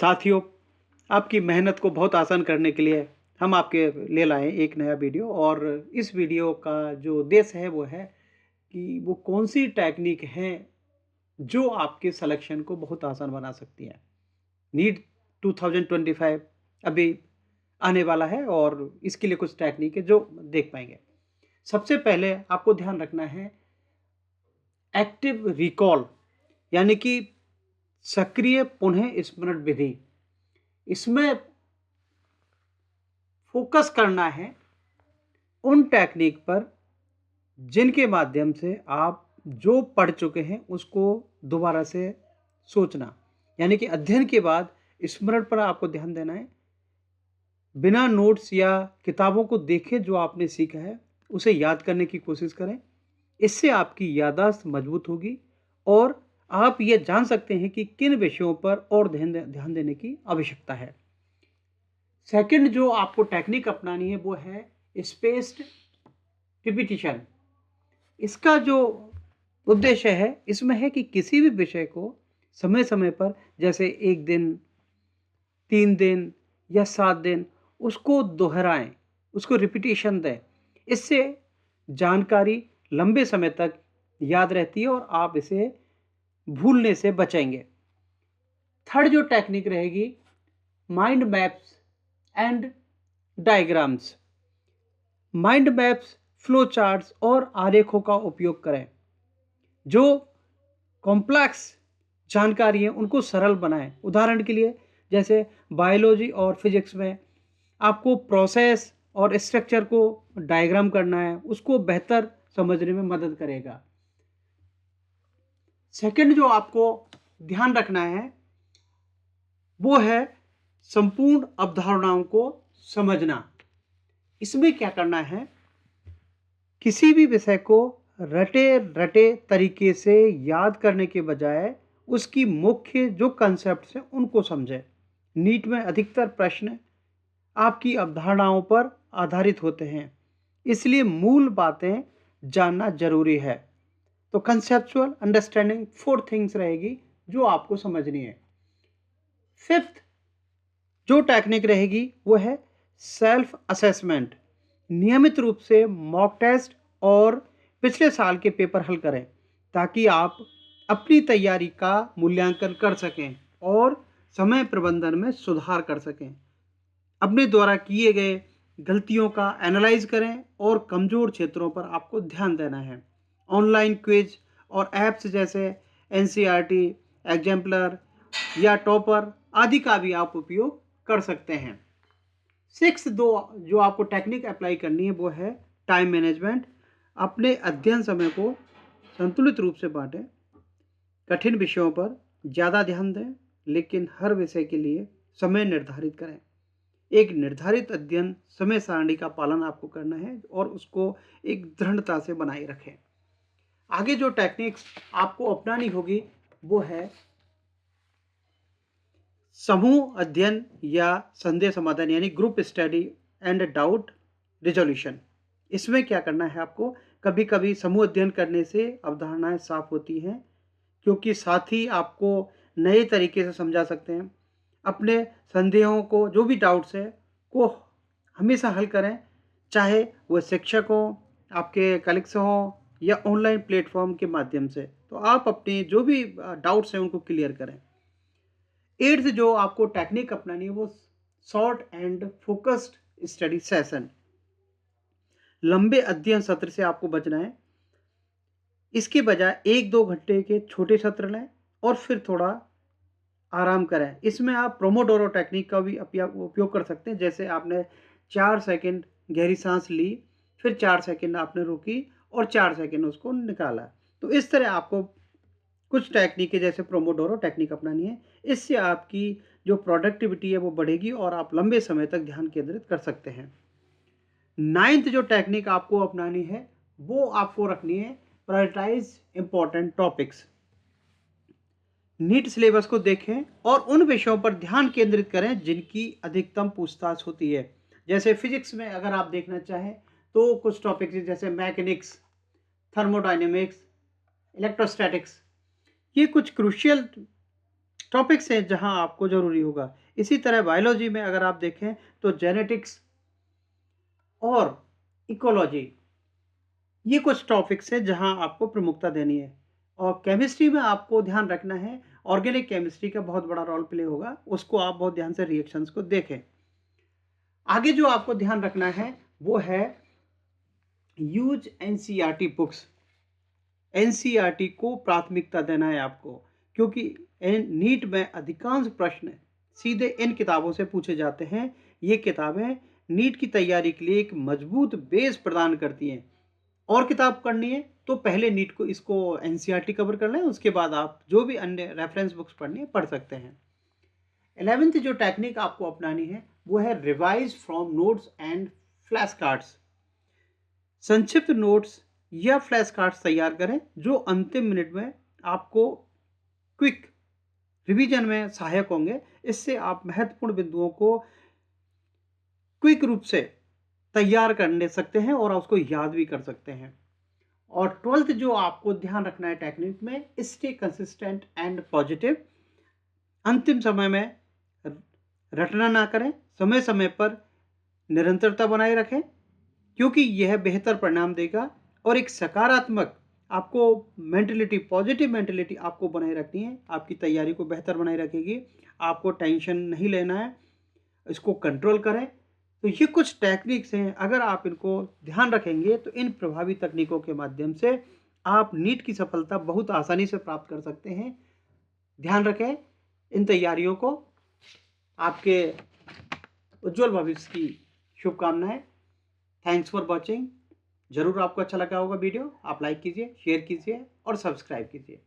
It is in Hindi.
साथियों, आपकी मेहनत को बहुत आसान करने के लिए हम आपके लिए लाए एक नया वीडियो। और इस वीडियो का जो उद्देश्य है वो है कि वो कौन सी टेक्निक है जो आपके सिलेक्शन को बहुत आसान बना सकती है। नीट 2025 अभी आने वाला है और इसके लिए कुछ टेक्निक है जो देख पाएंगे। सबसे पहले आपको ध्यान रखना है एक्टिव रिकॉल, यानी कि सक्रिय पुनः स्मरण विधि। इसमें फोकस करना है उन टेक्निक पर जिनके माध्यम से आप जो पढ़ चुके हैं उसको दोबारा से सोचना, यानी कि अध्ययन के बाद स्मरण पर आपको ध्यान देना है। बिना नोट्स या किताबों को देखे जो आपने सीखा है उसे याद करने की कोशिश करें। इससे आपकी याददाश्त मजबूत होगी और आप ये जान सकते हैं कि किन विषयों पर और ध्यान देने की आवश्यकता है। सेकंड जो आपको टेक्निक अपनानी है वो है स्पेस्ड रिपीटिशन। इसका जो उद्देश्य है इसमें है कि किसी भी विषय को समय समय पर, जैसे 1 दिन, 3 दिन या 7 दिन, उसको दोहराएं, उसको रिपीटिशन दें। इससे जानकारी लंबे समय तक याद रहती है और आप इसे भूलने से बचेंगे। थर्ड जो टेक्निक रहेगी mind maps and diagrams. Mind maps, flow charts और आरेखों का उपयोग करें। जो कॉम्प्लेक्स जानकारी है उनको सरल बनाएं। उदाहरण के लिए जैसे बायोलॉजी और फिजिक्स में आपको प्रोसेस और स्ट्रक्चर को डायग्राम करना है, उसको बेहतर समझने में मदद करेगा। सेकंड जो आपको ध्यान रखना है वो है संपूर्ण अवधारणाओं को समझना। इसमें क्या करना है, किसी भी विषय को रटे रटे तरीके से याद करने के बजाय उसकी मुख्य जो कंसेप्ट हैं उनको समझें। नीट में अधिकतर प्रश्न आपकी अवधारणाओं पर आधारित होते हैं, इसलिए मूल बातें जानना जरूरी है। तो कंसेप्चुअल अंडरस्टैंडिंग 4 थिंग्स रहेगी जो आपको समझनी है। फिफ्थ जो टेक्निक रहेगी वो है सेल्फ असेसमेंट। नियमित रूप से मॉक टेस्ट और पिछले साल के पेपर हल करें ताकि आप अपनी तैयारी का मूल्यांकन कर सकें और समय प्रबंधन में सुधार कर सकें। अपने द्वारा किए गए गलतियों का एनालाइज करें और कमजोर क्षेत्रों पर आपको ध्यान देना है। ऑनलाइन क्विज और ऐप्स जैसे एनसीईआरटी, एग्जाम्पलर या टॉपर आदि का भी आप उपयोग कर सकते हैं। सिक्स जो आपको टेक्निक अप्लाई करनी है वो है टाइम मैनेजमेंट। अपने अध्ययन समय को संतुलित रूप से बांटें। कठिन विषयों पर ज़्यादा ध्यान दें, लेकिन हर विषय के लिए समय निर्धारित करें। एक निर्धारित अध्ययन समय सारणी का पालन आपको करना है और उसको एक दृढ़ता से बनाए रखें। आगे जो टेक्निक्स आपको अपनानी होगी वो है समूह अध्ययन या संदेह समाधान, यानी group study and doubt resolution. इसमें क्या करना है आपको, कभी कभी समूह अध्ययन करने से अवधारणाएं साफ होती हैं क्योंकि साथी आपको नए तरीके से समझा सकते हैं। अपने संदेहों को, जो भी डाउट्स है, को हमेशा हल करें, चाहे वह शिक्षक हो, आपके कलीग्स हों या ऑनलाइन प्लेटफॉर्म के माध्यम से। तो आप अपने जो भी डाउट्स हैं उनको क्लियर करें। एट्थ जो आपको टेक्निक अपनानी है वो short and focused study session. लंबे अध्ययन सत्र से आपको बचना है। इसके बजाय 1-2 घंटे के छोटे सत्र लें और फिर थोड़ा आराम करें। इसमें आप प्रोमोडोरो टेक्निक का भी उपयोग कर सकते हैं। जैसे आपने 4 सेकंड गहरी सांस ली, फिर 4 सेकंड आपने रोकी और 4 सेकंड उसको निकाला। तो इस तरह आपको कुछ टेक्निक जैसे प्रोमोडोरो टेक्निक अपनानी है। इससे आपकी जो प्रोडक्टिविटी है वो बढ़ेगी और आप लंबे समय तक ध्यान केंद्रित कर सकते हैं। नाइन्थ जो टेक्निक आपको अपनानी है वो आपको रखनी है prioritise important topics. NEET syllabus को देखें और उन विषयों पर ध्यान केंद्रित करें जिनकी अधिकतम पूछताछ होती है। जैसे फिजिक्स में अगर आप देखना चाहें तो कुछ टॉपिक्स जैसे मैकेनिक्स, थर्मोडायनेमिक्स, इलेक्ट्रोस्टैटिक्स, ये कुछ क्रूशियल टॉपिक्स हैं जहां आपको ज़रूरी होगा। इसी तरह बायोलॉजी में अगर आप देखें तो जेनेटिक्स और इकोलॉजी, ये कुछ टॉपिक्स हैं जहां आपको प्रमुखता देनी है। और केमिस्ट्री में आपको ध्यान रखना है, ऑर्गेनिक केमिस्ट्री का बहुत बड़ा रोल प्ले होगा, उसको आप बहुत ध्यान से रिएक्शंस को देखें। आगे जो आपको ध्यान रखना है वो है यूज एनसीईआरटी बुक्स। एनसीईआरटी को प्राथमिकता देना है आपको, क्योंकि नीट में अधिकांश प्रश्न सीधे इन किताबों से पूछे जाते हैं। ये किताबें नीट की तैयारी के लिए एक मजबूत बेस प्रदान करती हैं। और किताब पढ़नी है तो पहले नीट को इसको एनसीईआरटी कवर कर लें, उसके बाद आप जो भी अन्य रेफरेंस बुक्स पढ़नी है पढ़ सकते हैं। 11th जो टेक्निक आपको अपनानी है वो है revise from notes and flash cards. संक्षिप्त नोट्स या फ्लैश कार्ड्स तैयार करें जो अंतिम मिनट में आपको क्विक रिवीजन में सहायक होंगे। इससे आप महत्वपूर्ण बिंदुओं को क्विक रूप से तैयार कर सकते हैं और उसको याद भी कर सकते हैं। और 12th जो आपको ध्यान रखना है टेक्निक में, स्टे कंसिस्टेंट एंड पॉजिटिव। अंतिम समय में रटना ना करें, समय समय पर निरंतरता बनाए रखें, क्योंकि यह बेहतर परिणाम देगा। और एक सकारात्मक आपको मेंटलिटी, पॉजिटिव मेंटलिटी आपको बनाए रखनी है, आपकी तैयारी को बेहतर बनाए रखेगी। आपको टेंशन नहीं लेना है, इसको कंट्रोल करें। तो ये कुछ टेक्निक्स हैं, अगर आप इनको ध्यान रखेंगे तो इन प्रभावी तकनीकों के माध्यम से आप नीट की सफलता बहुत आसानी से प्राप्त कर सकते हैं। ध्यान रखें इन तैयारियों को। आपके उज्जवल भविष्य की शुभकामनाएं। Thanks for watching. जरूर आपको अच्छा लगा होगा वीडियो। आप लाइक कीजिए, शेयर कीजिए और सब्सक्राइब कीजिए।